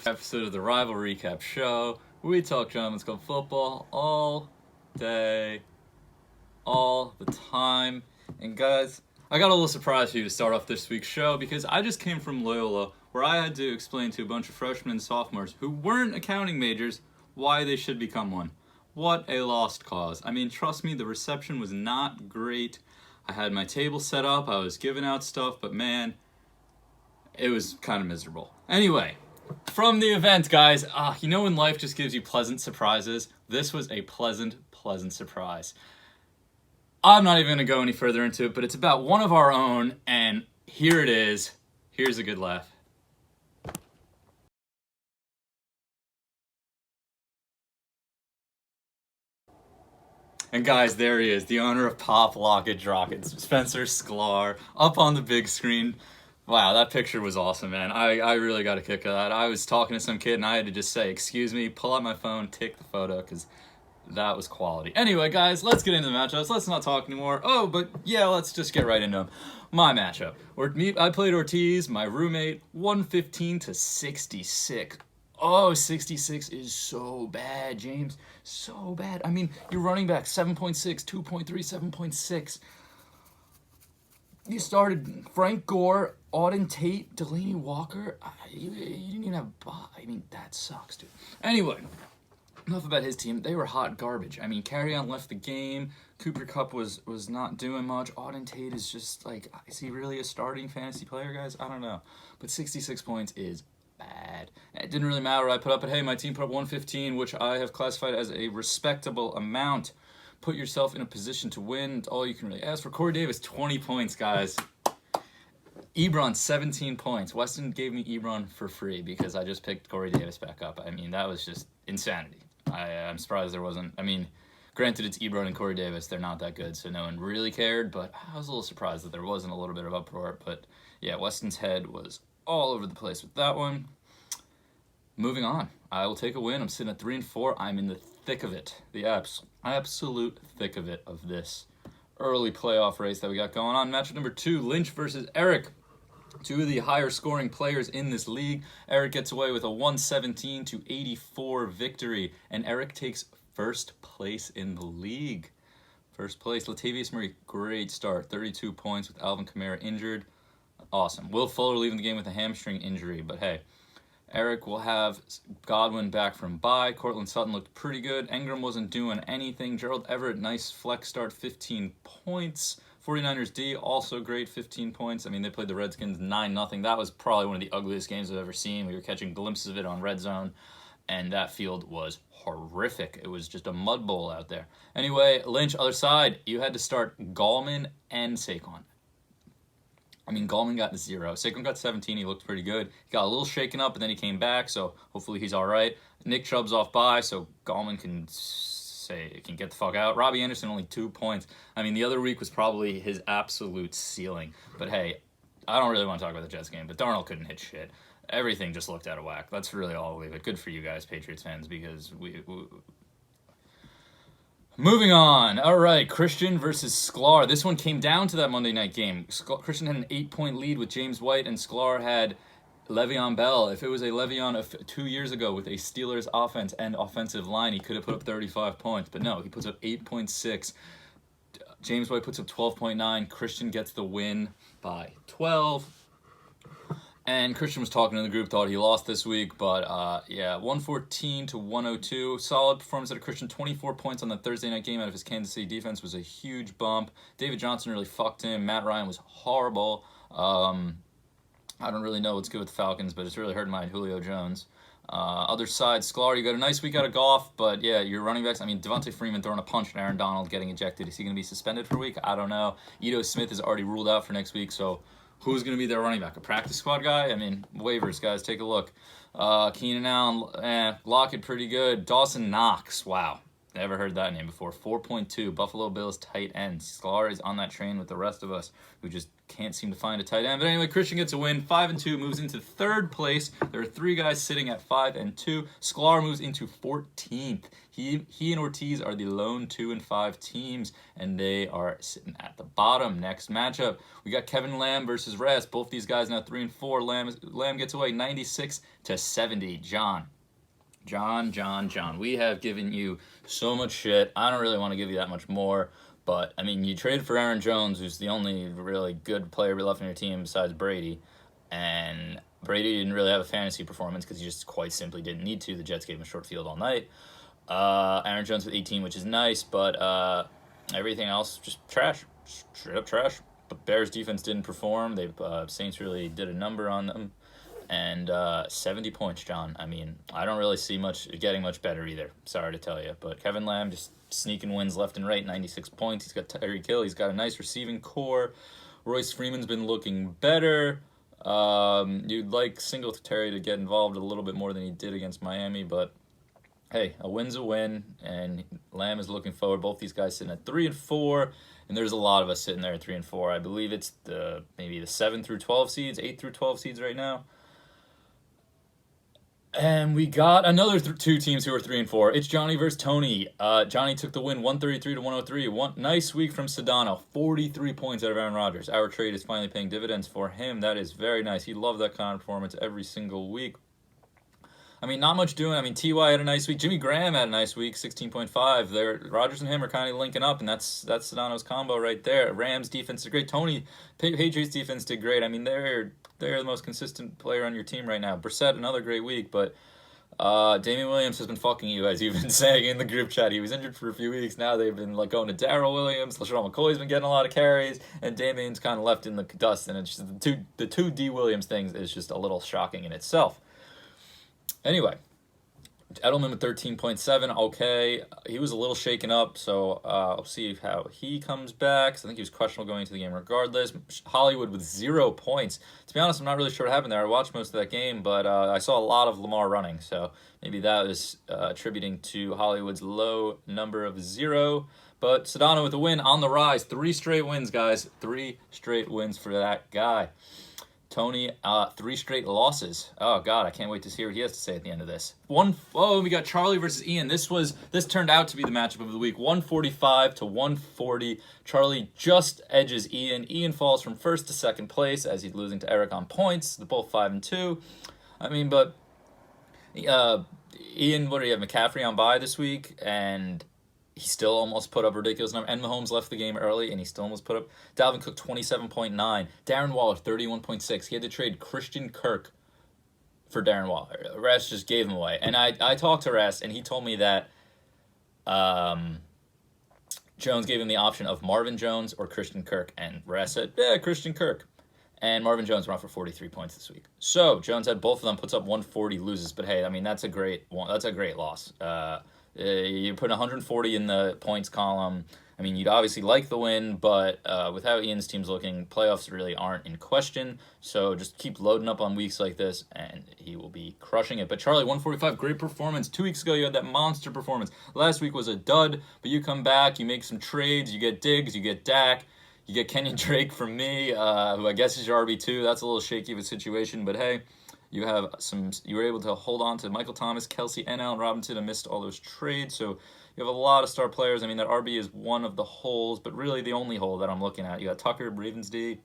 episode of the Rival Recap Show. We talk Gentlemen's Club football all day, all the time. And guys, I got a little surprise for you to start off this week's show because I just came from Loyola where I had to explain to a bunch of freshmen and sophomores who weren't accounting majors why they should become one. What a lost cause. I mean, trust me, the reception was not great. I had my table set up, I was giving out stuff, but man, it was kind of miserable. Anyway, from the event, guys, you know when life just gives you pleasant surprises? This was a pleasant surprise. I'm not even going to go any further into it, but it's about one of our own, and here it is. Here's a good laugh. And guys, there he is, the owner of Pop Locket Drockets, Spencer Sklar, up on the big screen. Wow, that picture was awesome, man. I really got a kick out of that. I was talking to some kid and I had to just say, excuse me, pull out my phone, take the photo, because that was quality. Anyway, guys, let's get into the matchups. Let's not talk anymore. Oh, but yeah, let's just get right into them. My matchup. I played Ortiz, my roommate, 115 to 66. Oh, 66 is so bad, James. So bad. I mean, your running back, 7.6, 2.3, 7.6. You started Frank Gore, Auden Tate, Delaney Walker. You didn't even have... I mean, that sucks, dude. Anyway, enough about his team. They were hot garbage. I mean, Carry-On left the game. Cooper Kupp was not doing much. Auden Tate is just like... Is he really a starting fantasy player, guys? I don't know. But 66 points is bad. It didn't really matter what I put up, but hey, my team put up 115, which I have classified as a respectable amount. Put yourself in a position to win. It's all you can really ask for. Corey Davis, 20 points, guys. Ebron, 17 points. Weston gave me Ebron for free because I just picked Corey Davis back up. I mean, that was just insanity. I'm surprised there wasn't... I mean, granted, it's Ebron and Corey Davis. They're not that good, so no one really cared, but I was a little surprised that there wasn't a little bit of uproar. But yeah, Weston's head was all over the place with that one. Moving on. I will take a win. I'm sitting at 3-4. I'm in the thick of it. The absolute thick of it of this early playoff race that we got going on. Matchup number 2, Lynch versus Eric. Two of the higher scoring players in this league. Eric gets away with a 117 to 84 victory, and Eric takes first place in the league. First place. Latavius Murray, great start. 32 points with Alvin Kamara injured. Awesome. Will Fuller leaving the game with a hamstring injury, but hey. Eric will have Godwin back from bye. Cortland Sutton looked pretty good. Engram wasn't doing anything. Gerald Everett, nice flex start, 15 points. 49ers D, also great, 15 points. I mean, they played the Redskins 9-0. That was probably one of the ugliest games I've ever seen. We were catching glimpses of it on Red Zone, and that field was horrific. It was just a mud bowl out there. Anyway, Lynch, other side, you had to start Gallman and Saquon. I mean, Gallman got 0. Saquon got 17. He looked pretty good. He got a little shaken up, but then he came back, so hopefully he's all right. Nick Chubb's off bye, so Gallman can get the fuck out. Robbie Anderson, only 2 points. I mean, the other week was probably his absolute ceiling. But hey, I don't really want to talk about the Jets game, but Darnold couldn't hit shit. Everything just looked out of whack. That's really all I'll leave it. Good for you guys, Patriots fans, because we Moving on. All right, Christian versus Sklar. This one came down to that Monday night game. Christian had an 8-point lead with James White, and Sklar had Le'Veon Bell. If it was a Le'Veon of 2 years ago with a Steelers offense and offensive line, he could have put up 35 points. But no, he puts up 8.6. James White puts up 12.9. Christian gets the win by 12. And Christian was talking in the group, thought he lost this week, but yeah, 114 to 102. Solid performance out of Christian. 24 points on the Thursday night game out of his Kansas City defense was a huge bump. David Johnson really fucked him. Matt Ryan was horrible. I don't really know what's good with the Falcons, but it's really hurting my Julio Jones. Other side, Sklar, you got a nice week out of golf, but yeah, your running backs, I mean, Devontae Freeman throwing a punch and Aaron Donald getting ejected. Is he going to be suspended for a week? I don't know. Ito Smith is already ruled out for next week, so who's going to be their running back? A practice squad guy? I mean, waivers, guys, take a look. Keenan Allen, Lockett pretty good. Dawson Knox, wow. Never heard that name before. 4.2, Buffalo Bills tight end. Sklar is on that train with the rest of us who just can't seem to find a tight end. But anyway, Christian gets a win. 5-2, moves into third place. There are 3 guys sitting at 5-2. Sklar moves into 14th. He and Ortiz are the lone 2-5 teams, and they are sitting at the bottom. Next matchup, we got Kevin Lamb versus Rest. Both these guys now 3-4. Lamb gets away 96-70. John, we have given you so much shit. I don't really want to give you that much more, but I mean, you traded for Aaron Jones, who's the only really good player left on your team besides Brady, and Brady didn't really have a fantasy performance because he just quite simply didn't need to. The Jets gave him a short field all night. Aaron Jones with 18, which is nice, but everything else just trash, straight up trash. The Bears defense didn't perform. Saints really did a number on them. And 70 points, John. I mean, I don't really see getting much better either. Sorry to tell you. But Kevin Lamb just sneaking wins left and right, 96 points. He's got Tyreek Hill. He's got a nice receiving core. Royce Freeman's been looking better. You'd like Singletary to get involved a little bit more than he did against Miami, but hey, a win's a win, and Lamb is looking forward. Both these guys sitting at 3-4, and there's a lot of us sitting there at 3-4. I believe it's maybe the 7 through 12 seeds, 8 through 12 seeds right now. And we got another 2 teams who are 3-4. It's Johnny versus Tony. Johnny took the win 133-103. Nice week from Sedano. 43 points out of Aaron Rodgers. Our trade is finally paying dividends for him. That is very nice. He loved that kind of performance every single week. I mean, not much doing. I mean, T.Y. had a nice week. Jimmy Graham had a nice week, 16.5. Rodgers and him are kind of linking up, and that's Sedano's combo right there. Rams defense is great. Tony, Patriots defense did great. I mean, they're the most consistent player on your team right now. Brissett, another great week, but Damian Williams has been fucking you, as you've been saying in the group chat. He was injured for a few weeks. Now they've been like going to Darrell Williams. LaShawn McCoy's been getting a lot of carries, and Damian's kind of left in the dust. And it's just the two D Williams things is just a little shocking in itself. Anyway, Edelman with 13.7, okay. He was a little shaken up, so I'll see how he comes back. So I think he was questionable going into the game regardless. Hollywood with 0 points. To be honest, I'm not really sure what happened there. I watched most of that game, but I saw a lot of Lamar running, so maybe that was attributing to Hollywood's low number of 0. But Sedano with a win on the rise. 3 straight wins, guys. 3 straight wins for that guy. Tony, 3 straight losses. Oh, God, I can't wait to hear what he has to say at the end of this. We got Charlie versus Ian. This turned out to be the matchup of the week. 145-140. Charlie just edges Ian. Ian falls from first to second place as he's losing to Eric on points. They're both 5-2. I mean, but Ian, what do you have, McCaffrey on bye this week? And he still almost put up a ridiculous number. And Mahomes left the game early, and he still almost put up. Dalvin Cook, 27.9. Darren Waller, 31.6. He had to trade Christian Kirk for Darren Waller. Rest just gave him away. And I talked to Rest, and he told me that Jones gave him the option of Marvin Jones or Christian Kirk. And Rest said, yeah, Christian Kirk. And Marvin Jones went off for 43 points this week. So Jones had both of them, puts up 140, loses. But hey, I mean, that's a great loss. You put 140 in the points column. I mean, you'd obviously like the win, but with how Ian's team's looking, playoffs really aren't in question. So just keep loading up on weeks like this, and he will be crushing it. But Charlie, 145, great performance. 2 weeks ago, you had that monster performance. Last week was a dud, but you come back, you make some trades, you get Diggs, you get Dak, you get Kenyon Drake from me, who I guess is your RB2. That's a little shaky of a situation, but hey. You were able to hold on to Michael Thomas, Kelsey, and Allen Robinson and missed all those trades. So you have a lot of star players. I mean, that RB is one of the holes, but really the only hole that I'm looking at. You got Tucker, Ravens D,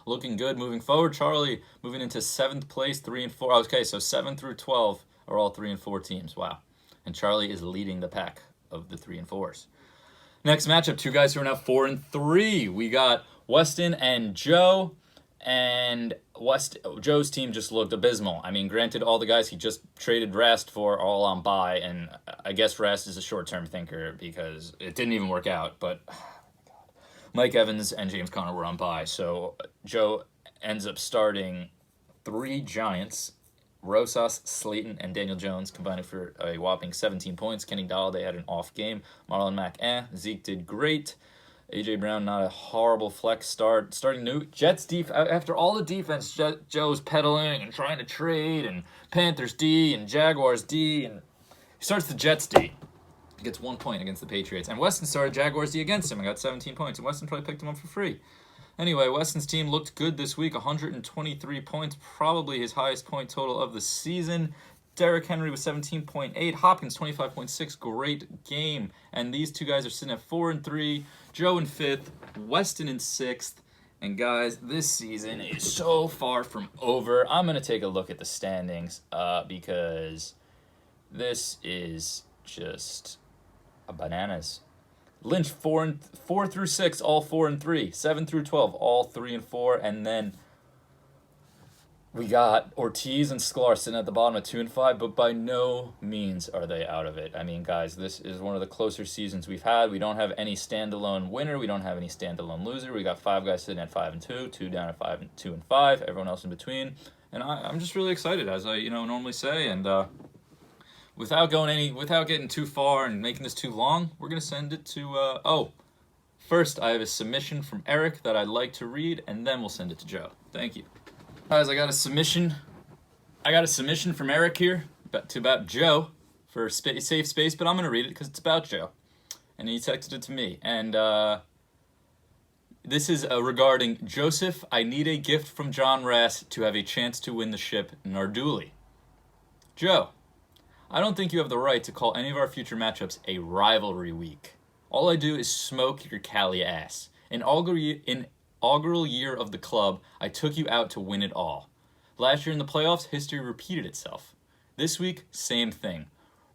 looking good moving forward. Charlie moving into 7th place, 3-4. Okay, so 7 through 12 are all 3-4 teams. Wow. And Charlie is leading the pack of the 3-4s. Next matchup, 2 guys who are now 4-3. We got Weston and Joe. And Joe's team just looked abysmal. I mean, granted, all the guys he just traded Rest for are all on bye, and I guess Rest is a short-term thinker because it didn't even work out. But Mike Evans and James Conner were on bye, so Joe ends up starting 3 Giants, Rosas, Slayton, and Daniel Jones, combining for a whopping 17 points. Kenny Galladay had an off game. Marlon Mack, Zeke did great. A.J. Brown, not a horrible flex start. Starting new Jets after all the defense Joe's peddling and trying to trade, and Panthers D and Jaguars D, and he starts the Jets D. Gets 1 point against the Patriots. And Weston started Jaguars D against him and got 17 points. And Weston probably picked him up for free. Anyway, Weston's team looked good this week. 123 points, probably his highest point total of the season. Derrick Henry was 17.8. Hopkins 25.6. Great game. And these two guys are sitting at 4 and 3. Joe in 5th. Weston in 6th. And guys, this season is so far from over. I'm going to take a look at the standings because this is just bananas. Lynch 4 through 6, all 4 and 3. 7 through 12, all 3 and 4. And then we got Ortiz and Sklar sitting at the bottom at 2 and 5, but by no means are they out of it. I mean, guys, this is one of the closer seasons we've had. We don't have any standalone winner. We don't have any standalone loser. We got 5 guys sitting at 5 and 2, 2 down at 5 and 2 and 5. Everyone else in between. And I'm just really excited, as I normally say. And without getting too far and making this too long, we're gonna send it to. First, I have a submission from Eric that I'd like to read, and then we'll send it to Joe. Thank you. Guys, I got a submission from Eric here about Joe for safe space, but I'm going to read it because it's about Joe. And he texted it to me. And this is regarding Joseph. I need a gift from John Rass to have a chance to win the ship Narduli. Joe, I don't think you have the right to call any of our future matchups a rivalry week. All I do is smoke your Cali ass. Inaugural year of the club, I took you out to win it all. Last year in the playoffs, history repeated itself. This week, same thing.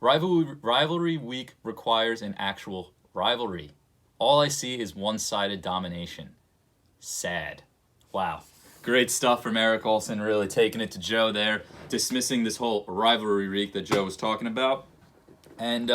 Rivalry week requires an actual rivalry. All I see is one-sided domination. Sad. Wow. Great stuff from Eric Olson, really taking it to Joe there, dismissing this whole rivalry week that Joe was talking about. And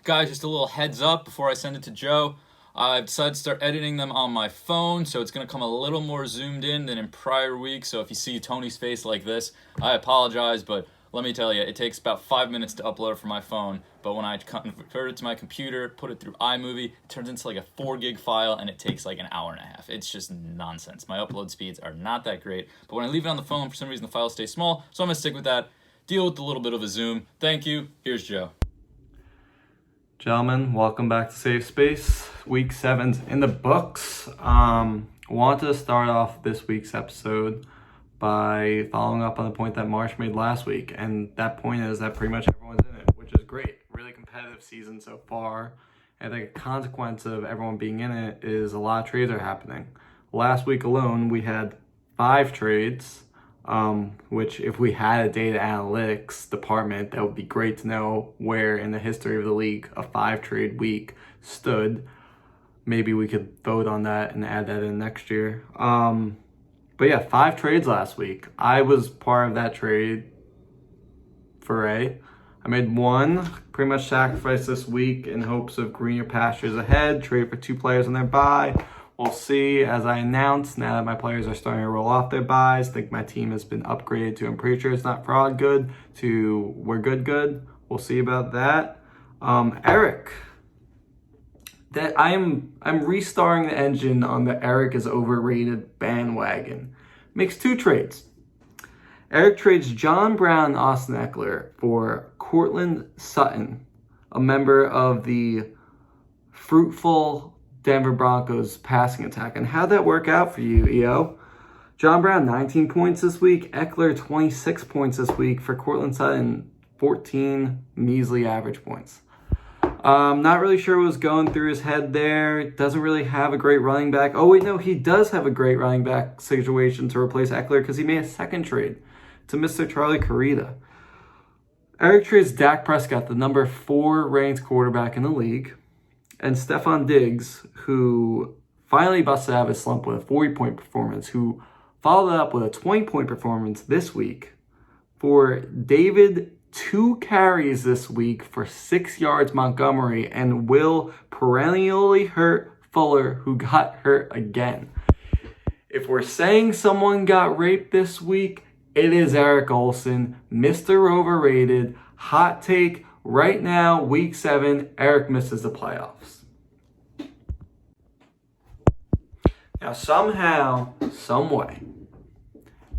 guys, just a little heads up before I send it to Joe. I've decided to start editing them on my phone, so it's going to come a little more zoomed in than in prior weeks. So if you see Tony's face like this, I apologize, but let me tell you, it takes about 5 minutes to upload from my phone. But when I convert it to my computer, put it through iMovie, it turns into like a 4 gig file, and it takes like an hour and a half. It's just nonsense. My upload speeds are not that great. But when I leave it on the phone, for some reason, the file stays small. So I'm going to stick with that. Deal with a little bit of a zoom. Thank you. Here's Joe. Gentlemen, welcome back to Safe Space. Week 7's in the books. Want to start off this week's episode by following up on the point that Marsh made last week. And that point is that pretty much everyone's in it, which is great. Really competitive season so far. And I think a consequence of everyone being in it is a lot of trades are happening. Last week alone, we had 5 trades. Which if we had a data analytics department, that would be great to know where in the history of the league a 5-trade week stood. Maybe we could vote on that and add that in next year. But yeah, 5 trades last week. I was part of that trade foray. I made 1, pretty much sacrificed this week in hopes of greener pastures ahead, trade for 2 players on their bye. We'll see, as I announced, now that my players are starting to roll off their buys. I think my team has been upgraded to, I'm pretty sure it's not fraud good, to we're good. We'll see about that. Eric, that I'm restarring the engine on the Eric is overrated bandwagon. Makes 2 trades. Eric trades John Brown and Austin Eckler for Cortland Sutton, a member of the fruitful Denver Broncos passing attack. And how'd that work out for you, EO? John Brown, 19 points this week. Eckler, 26 points this week. For Cortland Sutton, 14 measly average points. Not really sure what was going through his head there. Doesn't really have a great running back. Oh, wait, no, he does have a great running back situation to replace Eckler because he made a second trade to Mr. Charlie Carita. Eric trades Dak Prescott, the number 4 ranked quarterback in the league, and Stephon Diggs, who finally busted out of his slump with a 40-point performance, who followed it up with a 20-point performance this week, for David 2 carries this week for 6 yards Montgomery, and Will perennially hurt Fuller, who got hurt again. If we're saying someone got raped this week, it is Eric Olson, Mr. Overrated. Hot take. Right now, week 7, Eric misses the playoffs. Now, somehow, some way,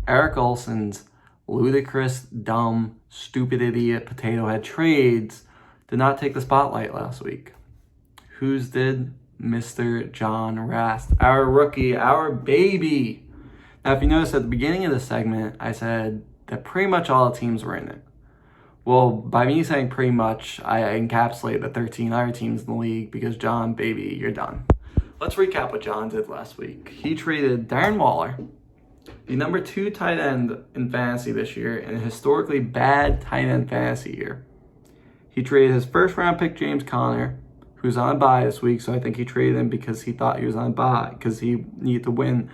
Eric Olson's ludicrous, dumb, stupid idiot potato head trades did not take the spotlight last week. Whose did? Mr. John Rast, our rookie, our baby. Now, if you notice at the beginning of the segment, I said that pretty much all the teams were in it. Well, by me saying pretty much, I encapsulate the 13 other teams in the league because John, baby, you're done. Let's recap what John did last week. He traded Darren Waller, the number 2 tight end in fantasy this year, in a historically bad tight end fantasy year. He traded his first round pick, James Conner, who's on a bye this week, so I think he traded him because he thought he was on a bye, because he needed to win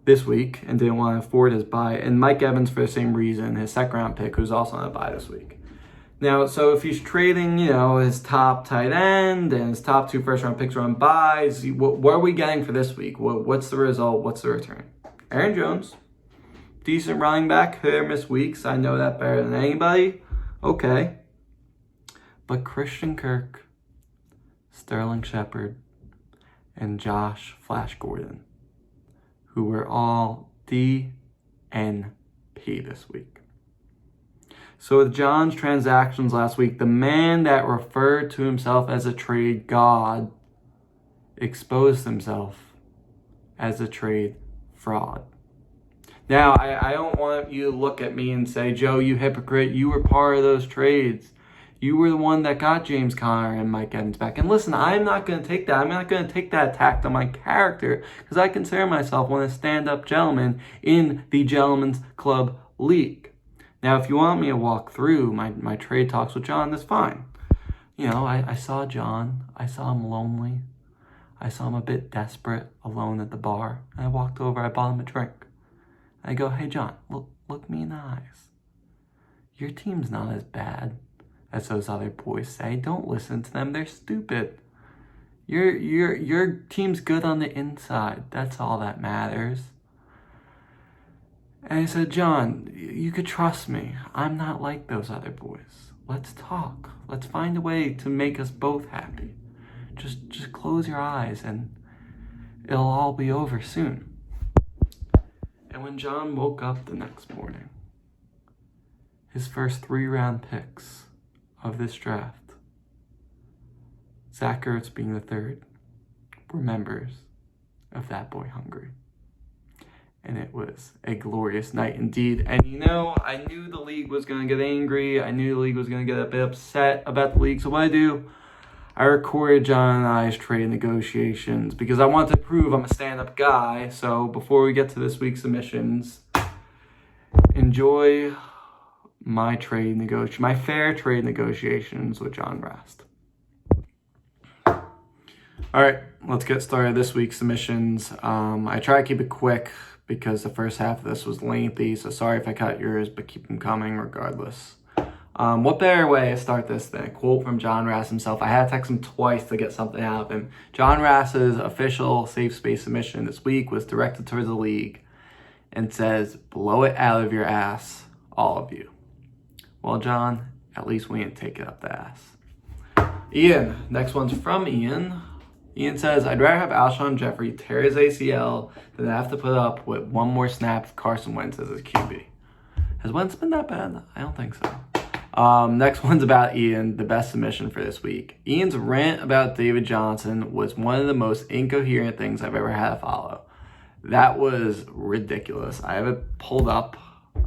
this week and didn't want to afford his bye. And Mike Evans for the same reason, his second round pick, who's also on a bye this week. Now, so if he's trading, his top tight end and his top 2 first round picks are on buys, what are we getting for this week? What's the result? What's the return? Aaron Jones, decent running back, hit or miss weeks. I know that better than anybody. Okay. But Christian Kirk, Sterling Shepard, and Josh Flash Gordon, who were all DNP this week. So with John's transactions last week, the man that referred to himself as a trade god exposed himself as a trade fraud. Now, I don't want you to look at me and say, Joe, you hypocrite, you were part of those trades. You were the one that got James Conner and Mike Evans back. And listen, I'm not going to take that. I'm not going to take that attack on my character because I consider myself one of the stand-up gentlemen in the Gentlemen's Club League. Now, if you want me to walk through my trade talks with John, that's fine. I saw John. I saw him lonely. I saw him a bit desperate, alone at the bar. And I walked over. I bought him a drink. I go, hey, John, look me in the eyes. Your team's not as bad as those other boys say. Don't listen to them. They're stupid. Your team's good on the inside. That's all that matters. And I said, John, you could trust me. I'm not like those other boys. Let's talk. Let's find a way to make us both happy. Just close your eyes and it'll all be over soon. And when John woke up the next morning, his first 3 round picks of this draft, Zach Ertz being the 3rd, were members of That Boy Hungry. And it was a glorious night indeed. And I knew the league was going to get angry. I knew the league was going to get a bit upset about the league. So what I recorded John and I's trade negotiations because I wanted to prove I'm a stand-up guy. So before we get to this week's submissions, enjoy my fair trade negotiations with John Rast. All right, let's get started. This week's submissions. I try to keep it quick because the first half of this was lengthy, so sorry if I cut yours, but keep them coming regardless. What better way to start this than a quote from John Rast himself? I had to text him twice to get something out of him. John Rast's official safe space submission this week was directed towards the league and says, blow it out of your ass, all of you. Well, John, at least we didn't take it up the ass. Ian, next one's from Ian. Ian says, I'd rather have Alshon Jeffrey tear his ACL than have to put up with one more snap of Carson Wentz as his QB. Has Wentz been that bad? I don't think so. Next one's about Ian, the best submission for this week. Ian's rant about David Johnson was one of the most incoherent things I've ever had to follow. That was ridiculous. I have it pulled up.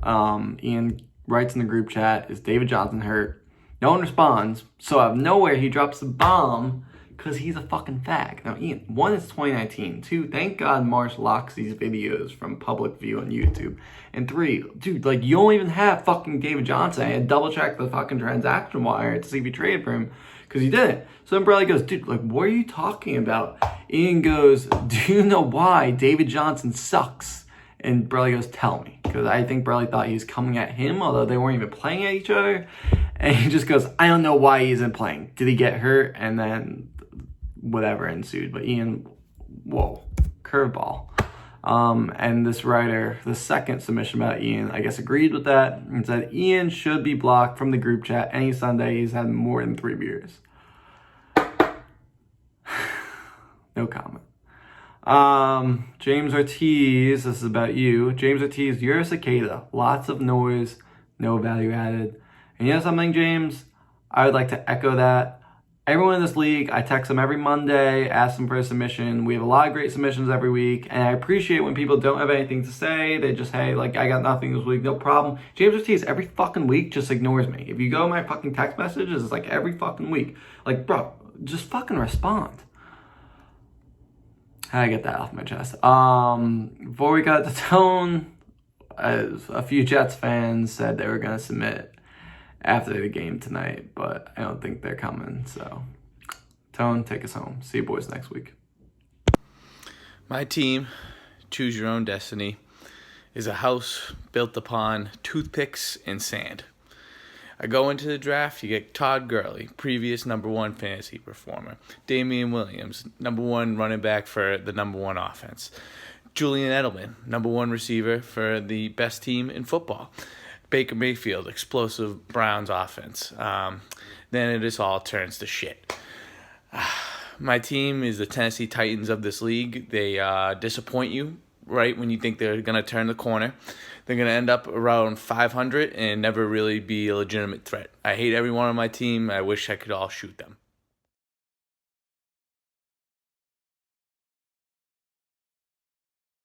Ian writes in the group chat, is David Johnson hurt? No one responds. So out of nowhere, he drops the bomb because he's a fucking fag. Now, Ian, 1, it's 2019. 2, thank God Marsh locks these videos from public view on YouTube. And 3, dude, you don't even have fucking David Johnson. I had double checked the fucking transaction wire to see if you traded for him because you didn't. So then Bradley goes, dude, what are you talking about? Ian goes, do you know why David Johnson sucks? And Bradley goes, tell me. Because I think Bradley thought he was coming at him, although they weren't even playing at each other. And he just goes, I don't know why he isn't playing. Did he get hurt? And then whatever ensued. But Ian, whoa, curveball. And this writer, the second submission about Ian, I guess agreed with that and said Ian should be blocked from the group chat any Sunday he's had more than 3 beers. No comment. James Ortiz, this is about you. James Ortiz, you're a cicada. Lots of noise, no value added. And you know something, James? I would like to echo that. Everyone in this league, I text them every Monday, ask them for a submission. We have a lot of great submissions every week, and I appreciate when people don't have anything to say. They just, hey, like, I got nothing this week, no problem. James Ortiz every fucking week just ignores me. If you go to my fucking text messages, it's like every fucking week. Like, bro, just fucking respond. How I get that off my chest. Before we got to Tone, a few Jets fans said they were going to submit after the game tonight, but I don't think they're coming. So, Tone, take us home. See you boys next week. My team, Choose Your Own Destiny, is a house built upon toothpicks and sand. I go into the draft, you get Todd Gurley, previous number 1 fantasy performer. Damian Williams, number 1 running back for the number 1 offense. Julian Edelman, number 1 receiver for the best team in football. Baker Mayfield, explosive Browns offense. Then it just all turns to shit. My team is the Tennessee Titans of this league. They disappoint you right when you think they're going to turn the corner. They're going to end up around 500 and never really be a legitimate threat. I hate everyone on my team. I wish I could all shoot them.